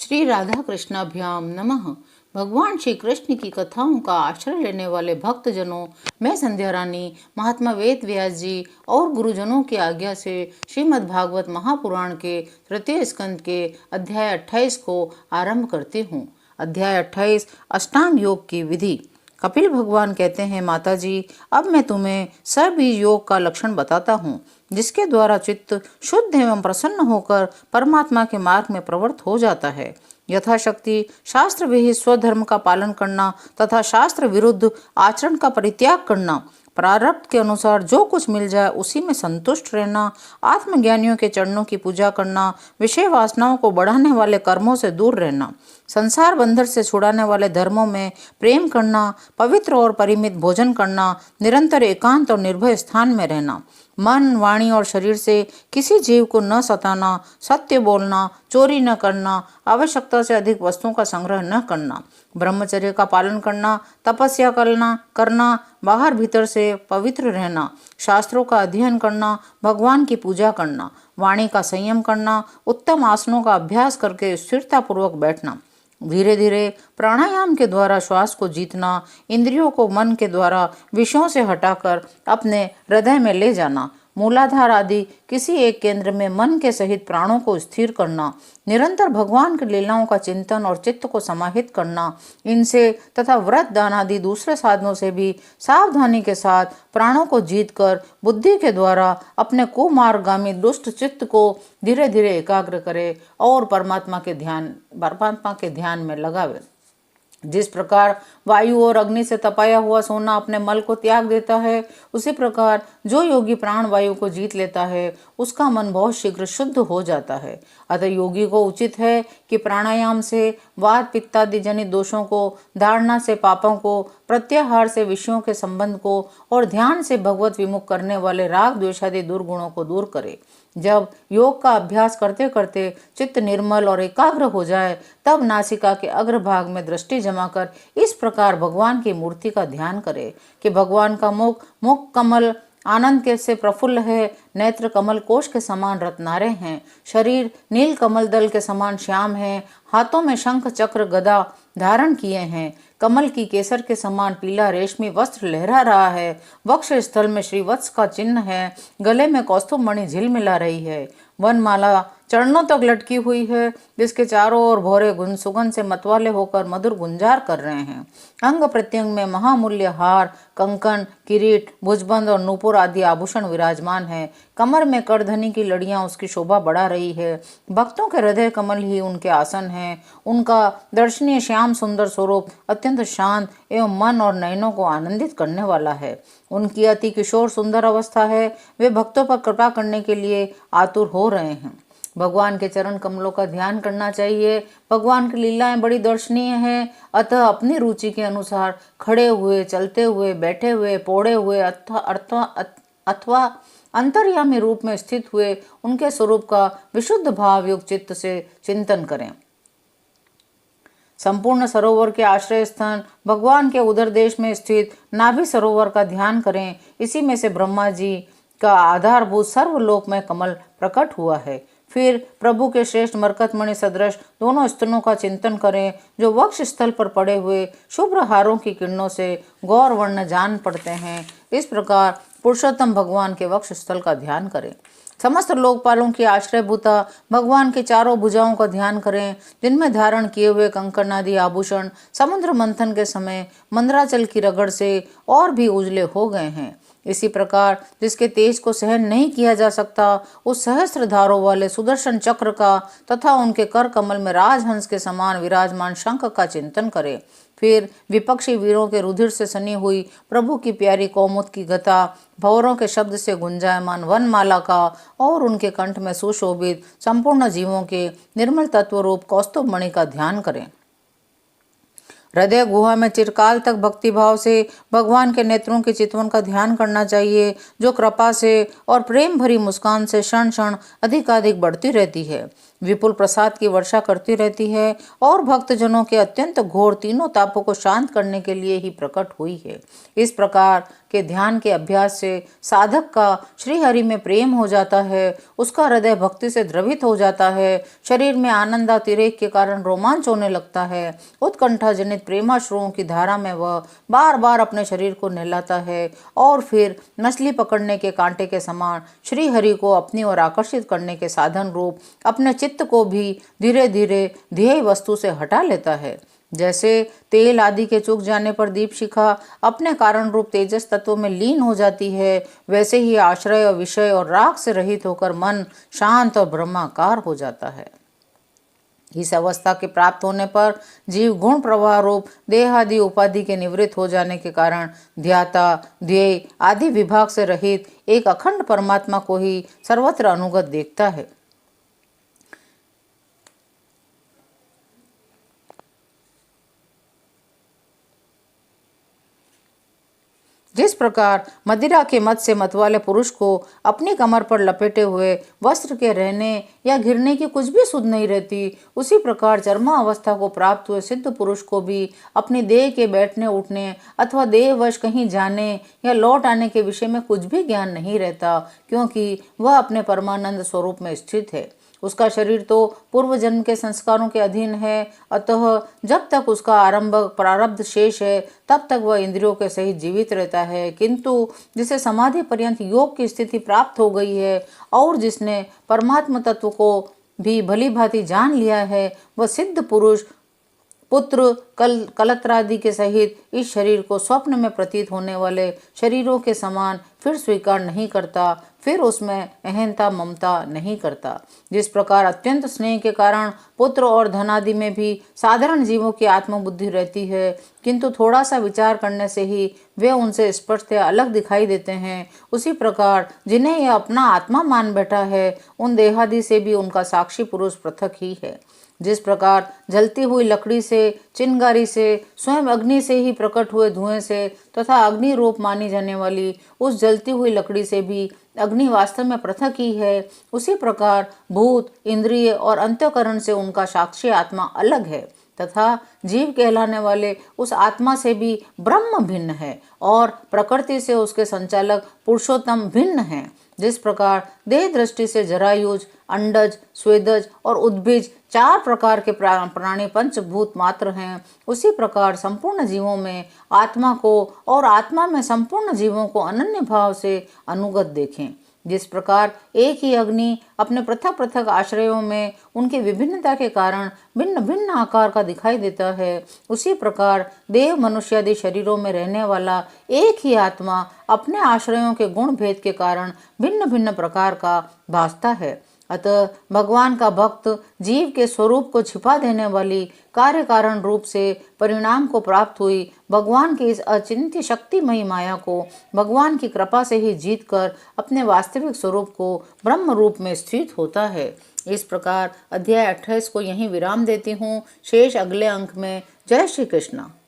श्री राधा कृष्णाभ्याम नमः। भगवान श्री कृष्ण की कथाओं का आश्रय लेने वाले भक्तजनों, मैं संध्या रानी महात्मा वेद व्यास जी और गुरुजनों की आज्ञा से श्रीमद् भागवत महापुराण के तृतीय स्कंद के अध्याय 28 को आरंभ करती हूँ। अध्याय 28 अष्टांग योग की विधि। कपिल भगवान कहते हैं, माता जी, अब मैं तुम्हें सबीज योग का लक्षण बताता हूँ, जिसके द्वारा चित्त शुद्ध एवं प्रसन्न होकर परमात्मा के मार्ग में प्रवृत्त हो जाता है। यथाशक्ति शास्त्र विहित स्वधर्म का पालन करना तथा शास्त्र विरुद्ध आचरण का परित्याग करना, प्रारब्ध के अनुसार जो कुछ मिल जाए उसी में संतुष्ट रहना, आत्मज्ञानियों के चरणों की पूजा करना, विषय वासनाओं को बढ़ाने वाले कर्मों से दूर रहना, संसार बंधन से छुड़ाने वाले धर्मों में प्रेम करना, पवित्र और परिमित भोजन करना, निरंतर एकांत और निर्भय स्थान में रहना, मन, वाणी और शरीर से किसी जीव को न सताना, सत्य बोलना, चोरी न करना, आवश्यकता से अधिक वस्तुओं का संग्रह न करना, ब्रह्मचर्य का पालन करना, तपस्या करना, बाहर भीतर से पवित्र रहना, शास्त्रों का अध्ययन करना, भगवान की पूजा करना, वाणी का संयम करना, उत्तम आसनों का अभ्यास करके स्थिरता पूर्वक बैठना, धीरे धीरे प्राणायाम के द्वारा श्वास को जीतना, इंद्रियों को मन के द्वारा विषयों से हटाकर अपने हृदय में ले जाना, मूलाधार आदि किसी एक केंद्र में मन के सहित प्राणों को स्थिर करना, निरंतर भगवान की लीलाओं का चिंतन और चित्त को समाहित करना, इनसे तथा व्रत दान आदि दूसरे साधनों से भी सावधानी के साथ प्राणों को जीतकर बुद्धि के द्वारा अपने कुमार्गामी दुष्ट चित्त को धीरे धीरे एकाग्र करे और परमात्मा के ध्यान में लगावे। जिस प्रकार वायु और अग्नि से तपाया हुआ सोना अपने मल को त्याग देता है, उसी प्रकार जो योगी प्राण वायु को जीत लेता है उसका मन बहुत शीघ्र शुद्ध हो जाता है। अतः योगी को उचित है कि प्राणायाम से वात पित्तादि जनित दोषों को, धारणा से पापों को, प्रत्याहार से विषयों के संबंध को और ध्यान से भगवत विमुख करने वाले राग द्वेषादि दुर्गुणों को दूर करे। जब योग का अभ्यास करते करते चित्त निर्मल और एकाग्र हो जाए, तब नासिका के अग्रभाग में दृष्टि जमाकर इस प्रकार भगवान की मूर्ति का ध्यान करे कि भगवान का मुख कमल आनंद के से प्रफुल्ल है, नेत्र कमल कोश के समान रत्नारे हैं, शरीर नील कमल दल के समान श्याम है, हाथों में शंख चक्र गदा धारण किए हैं, कमल की केसर के समान पीला रेशमी वस्त्र लहरा रहा है, वक्ष स्थल में श्रीवत्स का चिन्ह है, गले में कौस्तुभ मणि झिलमिला रही है, वनमाला चरणों तक लटकी हुई है, जिसके चारों ओर भौरे सुगंध से मतवाले होकर मधुर गुंजार कर रहे हैं। अंग प्रत्यंग में महामूल्य हार, कंकन, किरीट, भुजबंद और नूपुर आदि आभूषण विराजमान है। कमर में करधनी की लड़ियां उसकी शोभा बढ़ा रही है। भक्तों के हृदय कमल ही उनके आसन हैं। उनका दर्शनीय श्याम सुंदर स्वरूप अत्यंत शांत एवं मन और नयनों को आनंदित करने वाला है। उनकी अति किशोर सुंदर अवस्था है। वे भक्तों पर कृपा करने के लिए आतुर हो रहे हैं। भगवान के चरण कमलों का ध्यान करना चाहिए। भगवान की लीलाएं बड़ी दर्शनीय हैं, अतः अपनी रुचि के अनुसार खड़े हुए, चलते हुए, बैठे हुए, पौड़े हुए अथवा अंतर्यामी रूप में स्थित हुए उनके स्वरूप का विशुद्ध भाव युक्त चित्त से चिंतन करें। संपूर्ण सरोवर के आश्रय स्थान भगवान के उदर देश में स्थित नाभि सरोवर का ध्यान करें। इसी में से ब्रह्मा जी का आधारभूत सर्वलोक में कमल प्रकट हुआ है। फिर प्रभु के श्रेष्ठ मरकतमणि सदृश दोनों स्तनों का चिंतन करें, जो वक्ष स्थल पर पड़े हुए शुभ्र हारों की किरणों से गौर वर्ण जान पड़ते हैं। इस प्रकार पुरुषोत्तम भगवान के वक्ष स्थल का ध्यान करें। समस्त लोकपालों की आश्रयभूता भगवान की चारों भुजाओं का ध्यान करें, जिनमें धारण किए हुए कंकण आदि आभूषण समुद्र मंथन के समय मंदराचल की रगड़ से और भी उजले हो गए हैं। इसी प्रकार जिसके तेज को सहन नहीं किया जा सकता, उस सहस्त्र धारों वाले सुदर्शन चक्र का तथा उनके कर कमल में राजहंस के समान विराजमान शंख का चिंतन करें। फिर विपक्षी वीरों के रुधिर से सनी हुई प्रभु की प्यारी कौमुद की गता, भंवरों के शब्द से गुंजायमान वनमाला का और उनके कंठ में सुशोभित संपूर्ण जीवों के निर्मल तत्व रूप कौस्तुभ मणि का ध्यान करें। हृदय गुहा में चिरकाल तक भक्तिभाव से भगवान के नेत्रों के चितवन का ध्यान करना चाहिए, जो कृपा से और प्रेम भरी मुस्कान से क्षण क्षण अधिकाधिक बढ़ती रहती है। विपुल प्रसाद की वर्षा करती रहती है और भक्तजनों के अत्यंत घोर तीनों तापों को शांत करने के लिए ही प्रकट हुई है। इस प्रकार के ध्यान के अभ्यास से साधक का श्री हरि में प्रेम हो जाता है, उसका हृदय भक्ति से द्रवित हो जाता है, शरीर में आनंदातिरेक के कारण रोमांच होने लगता है, उत्कंठा जनित प्रेमाश्रुओं की धारा में वह बार बार अपने शरीर को नहलाता है और फिर मछली पकड़ने के कांटे के समान श्री हरि को अपनी ओर आकर्षित करने के साधन रूप अपने चित्त को भी धीरे धीरे ध्येय वस्तु से हटा लेता है। जैसे तेल आदि के चूक जाने पर दीप शिखा अपने कारण रूप तेजस तत्व में लीन हो जाती है, वैसे ही आश्रय और विषय और राग से रहित होकर मन शांत और ब्रह्माकार हो जाता है। इस अवस्था के प्राप्त होने पर जीव गुण प्रवाह रूप देह आदि उपाधि के निवृत्त हो जाने के कारण ध्याता ध्येय आदि विभाग से रहित एक अखंड परमात्मा को ही सर्वत्र अनुगत देखता है। जिस प्रकार मदिरा के मद से मतवाले पुरुष को अपनी कमर पर लपेटे हुए वस्त्र के रहने या घिरने की कुछ भी सुध नहीं रहती, उसी प्रकार चर्मा अवस्था को प्राप्त हुए सिद्ध पुरुष को भी अपनी देह के बैठने उठने अथवा देहवश कहीं जाने या लौट आने के विषय में कुछ भी ज्ञान नहीं रहता, क्योंकि वह अपने परमानंद स्वरूप में स्थित है। उसका शरीर तो पूर्व जन्म के संस्कारों के अधीन है, अतः जब तक उसका आरंभ प्रारब्ध शेष है तब तक वह इंद्रियों के सहित जीवित रहता है। किंतु जिसे समाधि पर्यंत योग की स्थिति प्राप्त हो गई है और जिसने परमात्मा तत्व को भी भली भांति जान लिया है, वह सिद्ध पुरुष पुत्र कलत्रादि के सहित इस शरीर को स्वप्न में प्रतीत होने वाले शरीरों के समान फिर स्वीकार नहीं करता, फिर उसमें अहंता ममता नहीं करता। जिस प्रकार अत्यंत स्नेह के कारण पुत्र और धनादि में भी साधारण जीवों की आत्मबुद्धि रहती है, किंतु थोड़ा सा विचार करने से ही वे उनसे स्पष्ट अलग दिखाई देते हैं, उसी प्रकार जिन्हें यह अपना आत्मा मान बैठा है उन देहादि से भी उनका साक्षी पुरुष पृथक ही है। जिस प्रकार जलती हुई लकड़ी से, चिंगारी से, स्वयं अग्नि से ही प्रकट हुए धुएं से तथा अग्नि रूप मानी जाने वाली उस जलती हुई लकड़ी से भी अग्नि वास्तव में पृथक ही है, उसी प्रकार भूत, इंद्रिय और अंतःकरण से उनका साक्षी आत्मा अलग है तथा जीव कहलाने वाले उस आत्मा से भी ब्रह्म भिन्न है और प्रकृति से उसके संचालक पुरुषोत्तम भिन्न है। जिस प्रकार देह दृष्टि से जरायुज, अंडज, स्वेदज और उद्भिज चार प्रकार के प्राणी पंचभूत मात्र हैं, उसी प्रकार संपूर्ण जीवों में आत्मा को और आत्मा में संपूर्ण जीवों को अनन्य भाव से अनुगत देखें। जिस प्रकार एक ही अग्नि अपने पृथक पृथक आश्रयों में उनकी विभिन्नता के कारण भिन्न भिन्न आकार का दिखाई देता है, उसी प्रकार देव मनुष्य आदि शरीरों में रहने वाला एक ही आत्मा अपने आश्रयों के गुण भेद के कारण भिन्न भिन्न प्रकार का भासता है। अतः भगवान का भक्त जीव के स्वरूप को छिपा देने वाली कार्य कारण रूप से परिणाम को प्राप्त हुई भगवान की इस अचिंत्य शक्तिमयी माया को भगवान की कृपा से ही जीतकर अपने वास्तविक स्वरूप को ब्रह्म रूप में स्थित होता है। इस प्रकार अध्याय 28 को यहीं विराम देती हूँ। शेष अगले अंक में। जय श्री कृष्ण।